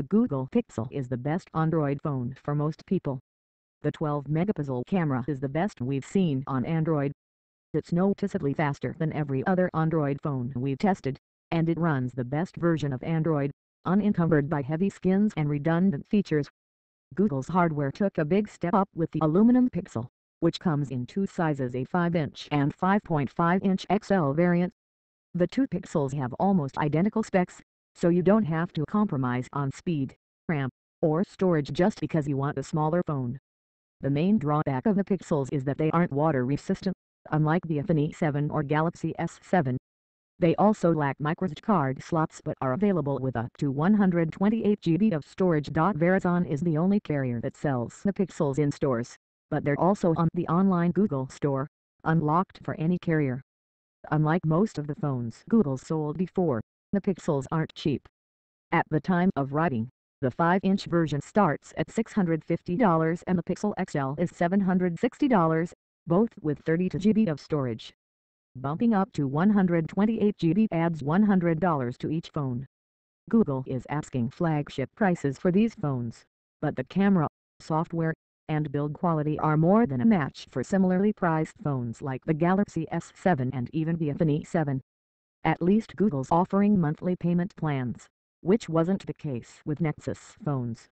The Google Pixel is the best Android phone for most people. The 12-megapixel camera is the best we've seen on Android. It's noticeably faster than every other Android phone we've tested, and it runs the best version of Android, unencumbered by heavy skins and redundant features. Google's hardware took a big step up with the aluminum Pixel, which comes in two sizes, a 5-inch and 5.5-inch XL variant. The two Pixels have almost identical specs, so you don't have to compromise on speed, RAM, or storage just because you want a smaller phone. The main drawback of the Pixels is that they aren't water resistant, unlike the iPhone 7 or Galaxy S7. They also lack microSD card slots but are available with up to 128 GB of storage. Verizon is the only carrier that sells the Pixels in stores, but they're also on the online Google Store, unlocked for any carrier. Unlike most of the phones Google sold before, the Pixels aren't cheap. At the time of writing, the 5-inch version starts at $650 and the Pixel XL is $760, both with 32 GB of storage. Bumping up to 128 GB adds $100 to each phone. Google is asking flagship prices for these phones, but the camera, software, and build quality are more than a match for similarly priced phones like the Galaxy S7 and even the iPhone 7. At least Google's offering monthly payment plans, which wasn't the case with Nexus phones.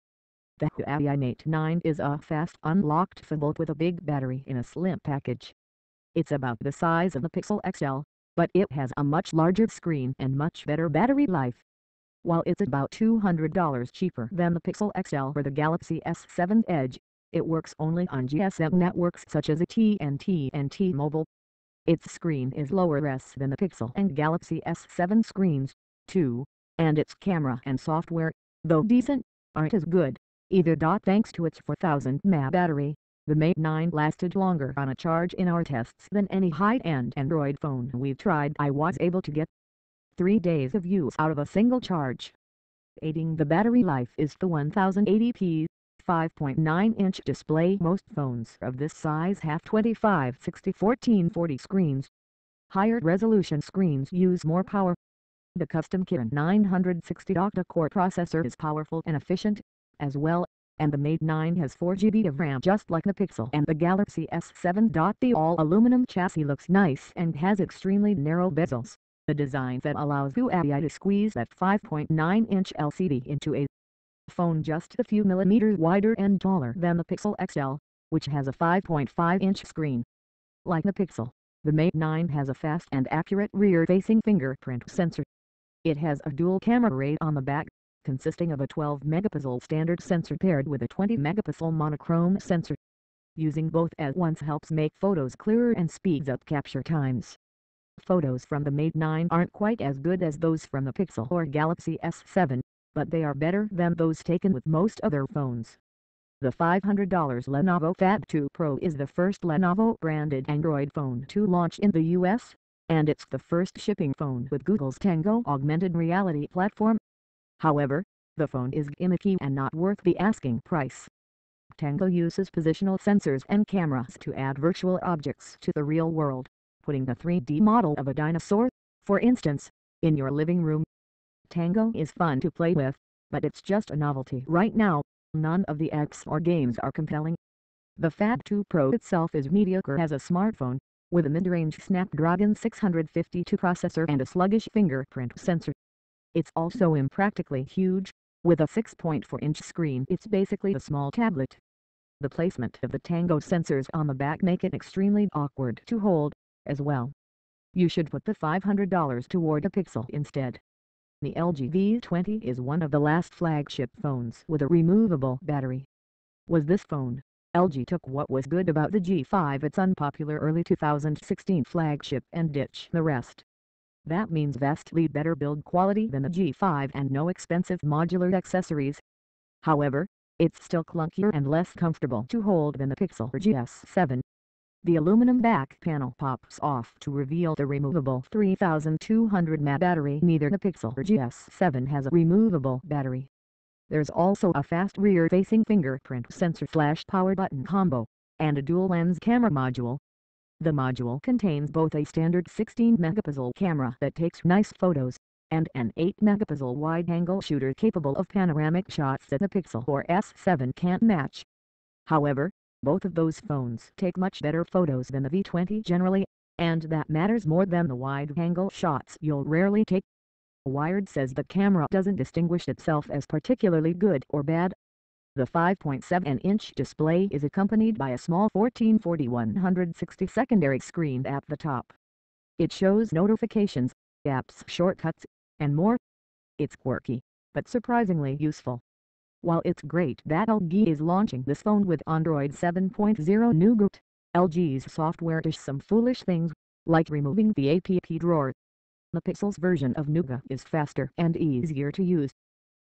The Huawei Mate 9 is a fast unlocked phone with a big battery in a slim package. It's about the size of the Pixel XL, but it has a much larger screen and much better battery life. While it's about $200 cheaper than the Pixel XL or the Galaxy S7 Edge, it works only on GSM networks such as AT&T and T-Mobile. Its screen is lower res than the Pixel and Galaxy S7 screens, too, and its camera and software, though decent, aren't as good, either. Thanks to its 4000 mAh battery, the Mate 9 lasted longer on a charge in our tests than any high-end Android phone we've tried. I was able to get 3 days of use out of a single charge. Aiding the battery life is the 1080p 5.9-inch display. Most phones of this size have 25/60/1440 screens. Higher resolution screens use more power. The custom Kirin 960 octa-core processor is powerful and efficient, as well, and the Mate 9 has 4 GB of RAM just like the Pixel and the Galaxy S7. The all-aluminum chassis looks nice and has extremely narrow bezels, the design that allows Huawei to squeeze that 5.9-inch LCD into a phone just a few millimeters wider and taller than the Pixel XL, which has a 5.5-inch screen. Like the Pixel, the Mate 9 has a fast and accurate rear-facing fingerprint sensor. It has a dual camera array on the back, consisting of a 12-megapixel standard sensor paired with a 20-megapixel monochrome sensor. Using both at once helps make photos clearer and speeds up capture times. Photos from the Mate 9 aren't quite as good as those from the Pixel or Galaxy S7, but they are better than those taken with most other phones. The $500 Lenovo Fat 2 Pro is the first Lenovo-branded Android phone to launch in the US, and it's the first shipping phone with Google's Tango augmented reality platform. However, the phone is gimmicky and not worth the asking price. Tango uses positional sensors and cameras to add virtual objects to the real world, putting a 3D model of a dinosaur, for instance, in your living room. Tango is fun to play with, but it's just a novelty right now. None of the apps or games are compelling. The Fat 2 Pro itself is mediocre as a smartphone, with a mid-range Snapdragon 652 processor and a sluggish fingerprint sensor. It's also impractically huge, with a 6.4-inch screen. It's basically a small tablet. The placement of the Tango sensors on the back make it extremely awkward to hold, as well. You should put the $500 toward a Pixel instead. The LG V20 is one of the last flagship phones with a removable battery. With this phone, LG took what was good about the G5, its unpopular early 2016 flagship, and ditched the rest. That means vastly better build quality than the G5 and no expensive modular accessories. However, it's still clunkier and less comfortable to hold than the Pixel or GS7. The aluminum back panel pops off to reveal the removable 3200 mAh battery. Neither the Pixel or GS7 has a removable battery. There's also a fast rear-facing fingerprint sensor/power button combo, and a dual-lens camera module. The module contains both a standard 16-megapixel camera that takes nice photos, and an 8-megapixel wide-angle shooter capable of panoramic shots that the Pixel or S7 can't match. However, both of those phones take much better photos than the V20 generally, and that matters more than the wide-angle shots you'll rarely take. Wired says the camera doesn't distinguish itself as particularly good or bad. The 5.7-inch display is accompanied by a small 1440-160 secondary screen at the top. It shows notifications, apps, shortcuts, and more. It's quirky, but surprisingly useful. While it's great that LG is launching this phone with Android 7.0 Nougat, LG's software does some foolish things, like removing the app drawer. The Pixel's version of Nougat is faster and easier to use.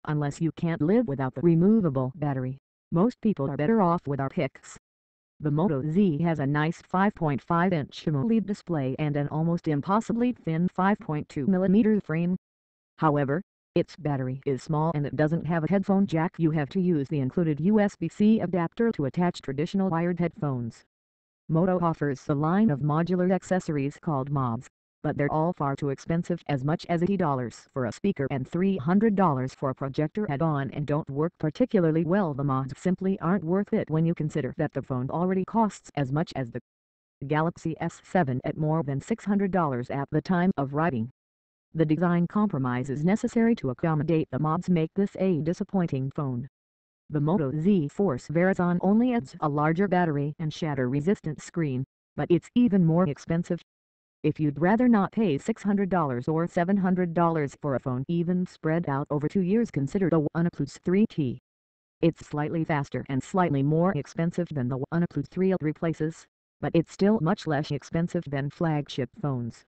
Unless you can't live without the removable battery, most people are better off with our Pix. The Moto Z has a nice 5.5-inch AMOLED display and an almost impossibly thin 5.2mm frame. However, its battery is small and it doesn't have a headphone jack. You have to use the included USB-C adapter to attach traditional wired headphones. Moto offers a line of modular accessories called mods, but they're all far too expensive, as much as $80 for a speaker and $300 for a projector add-on, and don't work particularly well. The mods simply aren't worth it when you consider that the phone already costs as much as the Galaxy S7 at more than $600 at the time of writing. The design compromises necessary to accommodate the mods make this a disappointing phone. The Moto Z Force Verizon only adds a larger battery and shatter-resistant screen, but it's even more expensive. If you'd rather not pay $600 or $700 for a phone even spread out over 2 years, consider the OnePlus 3T. It's slightly faster and slightly more expensive than the OnePlus 3 it replaces, but it's still much less expensive than flagship phones.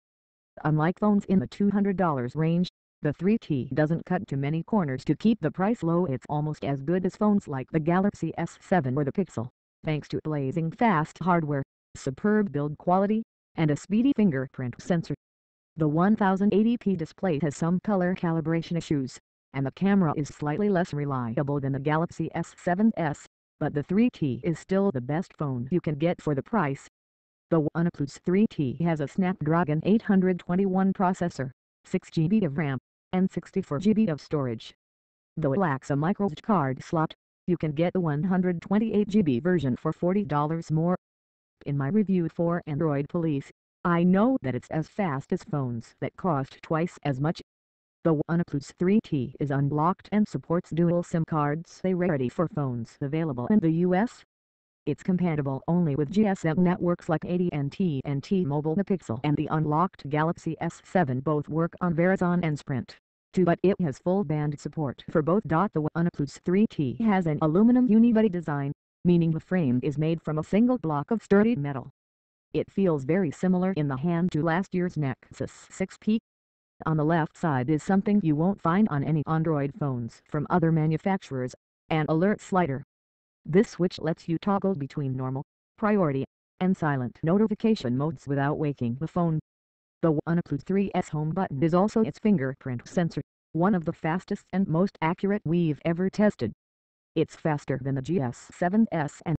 Unlike phones in the $200 range, the 3T doesn't cut too many corners to keep the price low. It's almost as good as phones like the Galaxy S7 or the Pixel, thanks to blazing fast hardware, superb build quality, and a speedy fingerprint sensor. The 1080p display has some color calibration issues, and the camera is slightly less reliable than the Galaxy S7's, but the 3T is still the best phone you can get for the price. The OnePlus 3T has a Snapdragon 821 processor, 6GB of RAM, and 64GB of storage. Though it lacks a microSD card slot, you can get the 128GB version for $40 more. In my review for Android Police, I know that it's as fast as phones that cost twice as much. The OnePlus 3T is unblocked and supports dual SIM cards, a rarity for phones available in the US. It's compatible only with GSM networks like AT&T and T-Mobile. The Pixel and the unlocked Galaxy S7 both work on Verizon and Sprint, too, but it has full band support for both. The OnePlus 3T has an aluminum unibody design, meaning the frame is made from a single block of sturdy metal. It feels very similar in the hand to last year's Nexus 6P. On the left side is something you won't find on any Android phones from other manufacturers, an alert slider. This switch lets you toggle between normal, priority, and silent notification modes without waking the phone. The OnePlus 3's home button is also its fingerprint sensor, one of the fastest and most accurate we've ever tested. It's faster than the GS7's and